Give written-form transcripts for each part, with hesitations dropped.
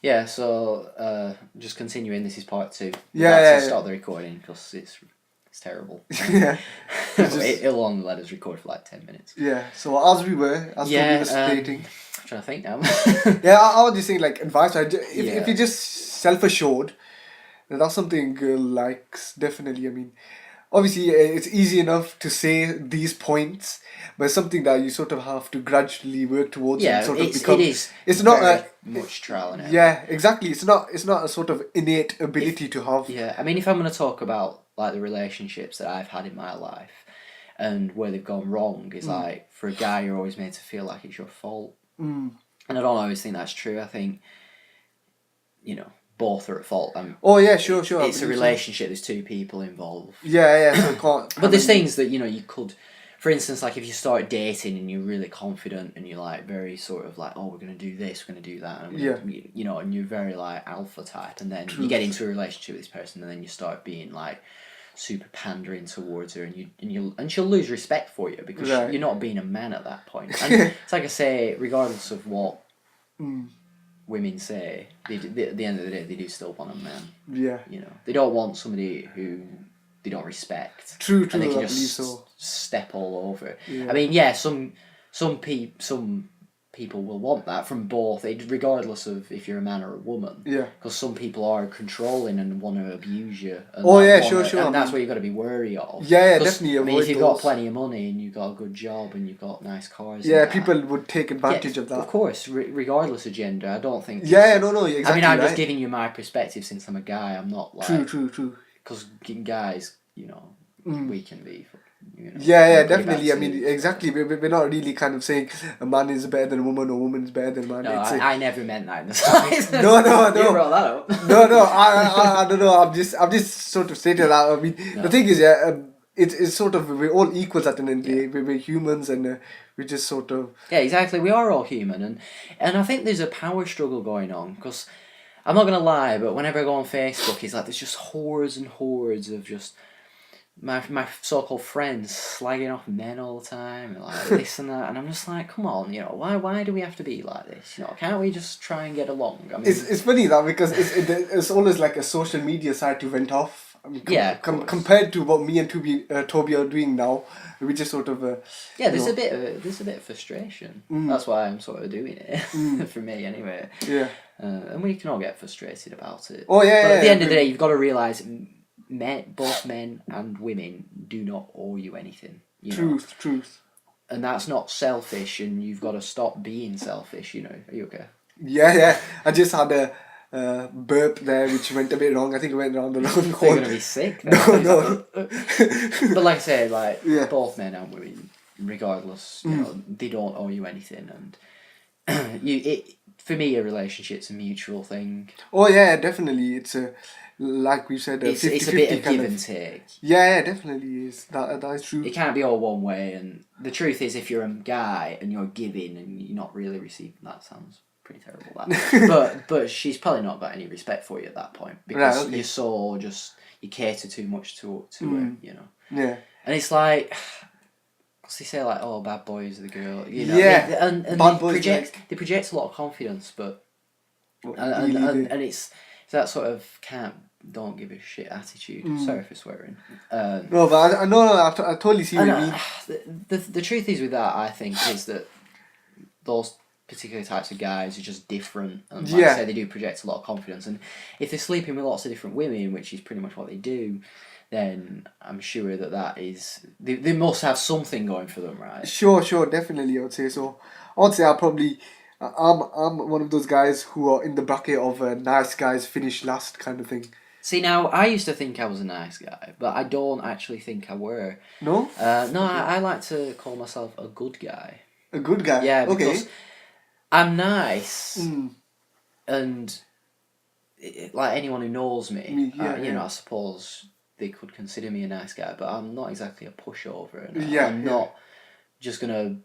Yeah, so just continuing. This is part two. Yeah, Start the recording because it's terrible. yeah. It's just, It'll only let us record for like 10 minutes. yeah. So as Toby was stating, I'm trying to think now. yeah, I was just saying like advice. If Yeah. you're just self-assured, then that's something girl likes definitely. I mean, obviously it's easy enough to say these points, but it's something that you sort of have to gradually work towards and Yeah, sort of it become. is. It's not very a much trial and error. yeah, exactly. It's not a sort of innate ability to have. Yeah, I mean, if I'm going to talk about like the relationships that I've had in my life and where they've gone wrong, is like for a guy you're always made to feel like it's your fault, and I don't always think that's true. I think both are at fault. Oh yeah, sure. It's a relationship. There's two people involved. Yeah. So it can't. But there's things that you could, for instance, like if you start dating and you're really confident and you're like very sort of like, oh, we're gonna do this, we're gonna do that, and and you're very like alpha type, and then you get into a relationship with this person, and then you start being like super pandering towards her, and she'll lose respect for you because you're not being a man at that point. And it's like I say, regardless of what women say, at the end of the day, they do still want a man. Yeah. They don't want somebody who they don't respect. True. And they can I just believe so. step all over. Yeah. I mean, some people will want that from both, regardless of if you're a man or a woman. Yeah. Because some people are controlling and want to abuse you. And Sure. And that's what you've got to be wary of. Yeah, definitely. I mean, if you've got plenty of money and you've got a good job and you've got nice cars. Yeah, people would take advantage of that. Of course, regardless of gender, I don't think. Yeah, no, exactly. I mean, I'm just giving you my perspective since I'm a guy. I'm not like. True. Because guys, we can be. Yeah, definitely. I mean, exactly. We're not really kind of saying a man is better than a woman or a woman is better than a man. No, I never meant that in the slightest. No. You brought that up. No. I don't know. I'm just sort of stating that. I mean, the thing is, it's sort of we're all equals at the end of the day. We're humans, and we just sort of. Yeah, exactly. We are all human, and I think there's a power struggle going on because I'm not gonna lie, but whenever I go on Facebook, it's like there's just hordes and hordes of just. My so-called friends slagging off men all the time and like this and that, and I'm just like, come on, why do we have to be like this? Can't we just try and get along? I mean, it's funny that because it's always like a social media site to vent off. I mean, compared to what me and Toby are doing now, we just sort of there's a bit of frustration. That's why I'm sort of doing it for me anyway. Yeah, and we can all get frustrated about it. Oh yeah, but at the end of the day, you've got to realise. Both men and women do not owe you anything. Truth. And that's not selfish, and you've got to stop being selfish. Are you okay? Yeah. I just had a burp there, which went a bit wrong. I think it went around the wrong corner. You're gonna be sick. No. But like I say, both men and women, regardless, they don't owe you anything, and for me, a relationship's a mutual thing. Oh yeah, definitely. It's like we said, it's a bit of give and take. Yeah, definitely is. That is true. It can't be all one way, and the truth is, if you're a guy and you're giving and you're not really receiving, that sounds pretty terrible. That, but she's probably not got any respect for you at that point because you're so you cater too much to her, Yeah. And it's like. They say like, oh, bad boys are the girl, Yeah. and bad boys they project a lot of confidence, but and it's that sort of don't give a shit attitude. Sorry for swearing. No, but I totally see what you mean. The truth is with that, I think, is that those particular types of guys are just different, and like I say, they do project a lot of confidence, and if they're sleeping with lots of different women, which is pretty much what they do, then I'm sure that is they must have something going for them, right? Sure, definitely. I would say so. I'm one of those guys who are in the bracket of nice guys finish last kind of thing. See, now I used to think I was a nice guy, but I don't actually think I were. No. No, I like to call myself a good guy. A good guy. Yeah, because I'm nice, and like anyone who knows me, I suppose. They could consider me a nice guy, but I'm not exactly a pushover, and I'm not just gonna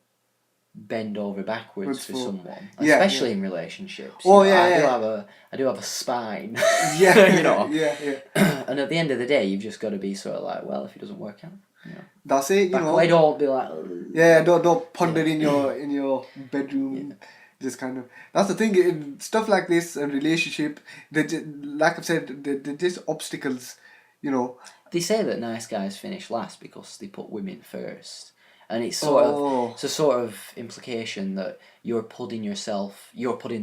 bend over backwards for someone, especially in relationships. I do have a spine. And at the end of the day, you've just got to be sort of like, well, if it doesn't work out, that's it. I don't be like, don't ponder in your bedroom. just kind of, that's the thing in stuff like this and relationship, like I've said, they're just obstacles, you know. They say that nice guys finish last because they put women first, and it's a sort of implication that you're putting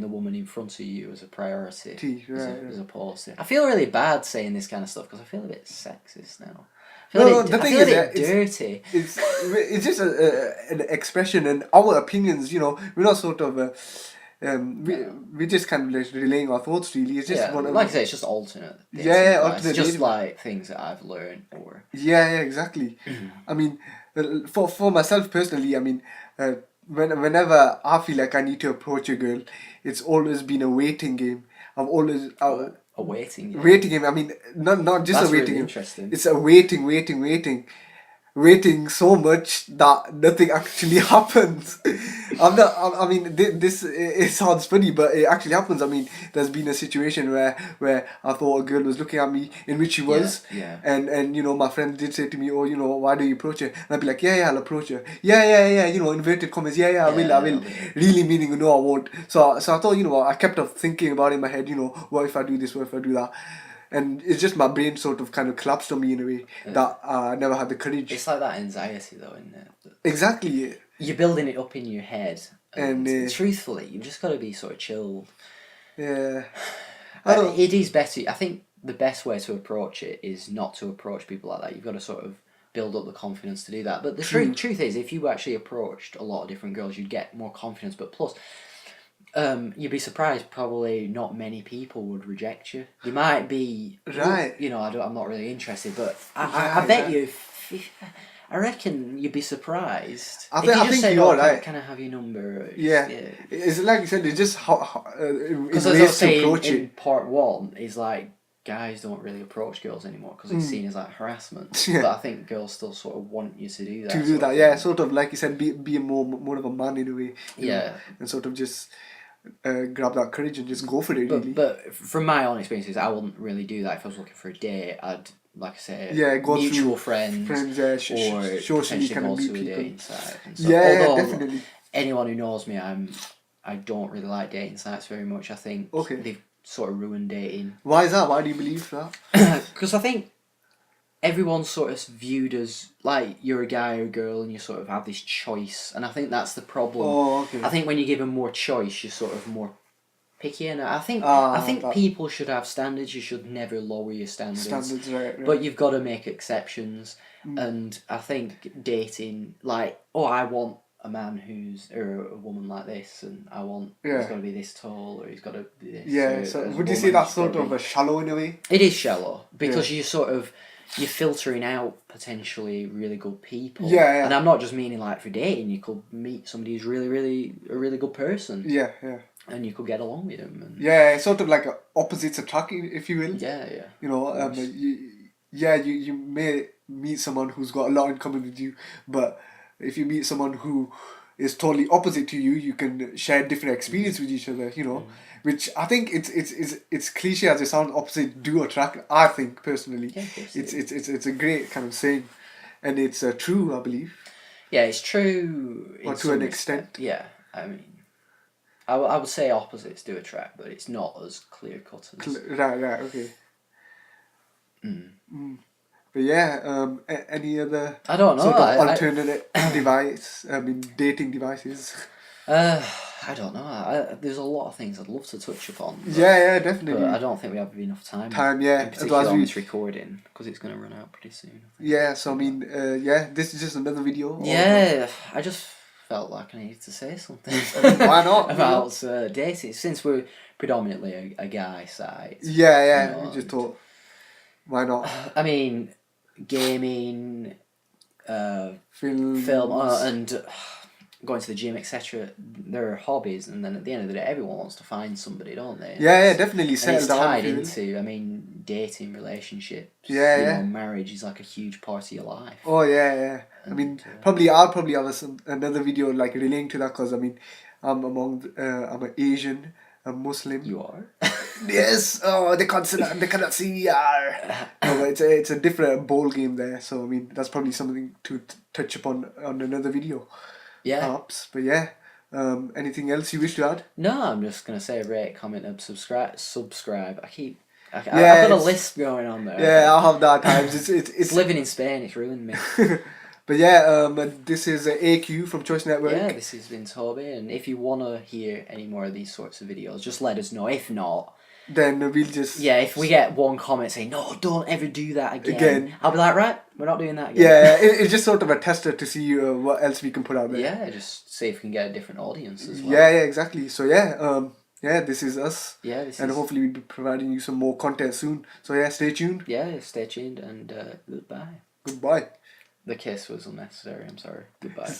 the woman in front of you as a priority, as opposed to. I feel really bad saying this kind of stuff because I feel a bit sexist now. I feel a bit dirty. It's just an expression and our opinions. You know, we're not sort of. We just kind of like relaying our thoughts. Really, it's just like I say, it's just alternate. Alternate. It's just like things that I've learned or. Yeah, exactly. I mean, for myself personally, I mean, whenever I feel like I need to approach a girl, it's always been a waiting game. I've always a waiting game. Waiting game. I mean, not just That's a waiting really game. Interesting. It's a waiting so much that nothing actually happens. I mean, this it sounds funny, but it actually happens. I mean, there's been a situation where I thought a girl was looking at me, in which she was, and you know, my friend did say to me, "Oh, you know, why do you approach her?" And I'd be like, "Yeah, I'll approach her. Yeah, you know, inverted commas. Yeah, I will. Really meaning, no, I won't." So I thought, you know, I kept on thinking about it in my head. You know, what if I do this? What if I do that? And it's just my brain sort of kind of collapsed on me in a way that I never had the courage. It's like that anxiety though, isn't it? Exactly. You're building it up in your head. And truthfully, you've just got to be sort of chilled. Yeah. It is better. I think the best way to approach it is not to approach people like that. You've got to sort of build up the confidence to do that. But the truth is, if you actually approached a lot of different girls, you'd get more confidence. But plus... you'd be surprised. Probably not many people would reject you. You might be right. You know, I'm not really interested, but I bet you. I reckon you'd be surprised. I think you're right. Can I have your number? Yeah. It's like you said. It's just how because as I was saying in part one, is like guys don't really approach girls anymore because it's seen as like harassment. Yeah. But I think girls still sort of want you to do that. Yeah. Sort of like you said, be more of a man in a way. Yeah. And sort of just. Grab that courage and just go for it. Really. But from my own experiences, I wouldn't really do that if I was looking for a date. I'd, like I say, go mutual friends, or potentially kind go of to a people. dating site. And stuff. Yeah, although, definitely. Anyone who knows me, I don't really like dating sites very much. I think they've sort of ruined dating. Why is that? Why do you believe that? Because I think everyone's sort of viewed as like you're a guy or a girl and you sort of have this choice, and I think that's the problem. Oh, okay. I think when you give them more choice, you're sort of more picky, and I think people should have standards. You should never lower your standards. Right. But you've got to make exceptions, and I think dating, like, I want a man or a woman like this, and I want he's got to be this tall, or he's got to be this. Yeah. So would you say that's sort of a shallow in a way? It is shallow because you're filtering out potentially really good people. Yeah. And I'm not just meaning like for dating. You could meet somebody who's really a really good person. Yeah. And you could get along with them. And it's sort of like opposites attract, if you will. Yeah. You know, you may meet someone who's got a lot in common with you, but if you meet someone who is totally opposite to you, you can share different experience with each other. You know. Which I think it's cliche as it sounds, opposite do attract. I think personally, it's a great kind of saying, and it's true, I believe. Yeah, it's true. Or to an extent. Yeah, I mean, I would say opposites do attract, but it's not as clear cut as. Right. Okay. But yeah, any other? I don't know. Sort of alternate device. I mean, dating devices. I don't know. There's a lot of things I'd love to touch upon. Yeah, definitely. But I don't think we have enough time. Yeah. In particular on this recording, because it's going to run out pretty soon. Yeah, so I mean, this is just another video. Yeah, I just felt like I needed to say something. Why not? About dating, since we're predominantly a guy site. Yeah, we just thought, why not? I mean, gaming, film, and going to the gym, etc. There are hobbies, and then at the end of the day, everyone wants to find somebody, don't they? Yeah, definitely. And it's tied into, I mean, dating, relationships. Yeah. Marriage is like a huge part of your life. Oh yeah. And, I mean, I'll probably have another video like relating to that, because I mean, I'm an Asian, a Muslim. You are. Yes. Oh, they cannot see. No, but it's a different ball game there. So I mean, that's probably something to touch upon on another video. Yeah. Perhaps, but yeah. Anything else you wish to add? No, I'm just gonna say rate, comment, and subscribe. I've Yeah, got a lisp going on there. Yeah, I have that at times. It's living in Spain. It's ruined me. But yeah, this is AQ from Choice Network. Yeah, this has been Toby, and if you wanna hear any more of these sorts of videos, just let us know. If not, then we'll just if we get one comment saying no, don't ever do that again, I'll be like, right, we're not doing that again. Yeah, it's just sort of a tester to see what else we can put out there. Yeah, just see if we can get a different audience as well. Yeah, exactly. So yeah, this is us. Yeah, and hopefully we'll be providing you some more content soon. So yeah, stay tuned. Yeah, stay tuned, and goodbye. Goodbye. The kiss was unnecessary. I'm sorry. Goodbye.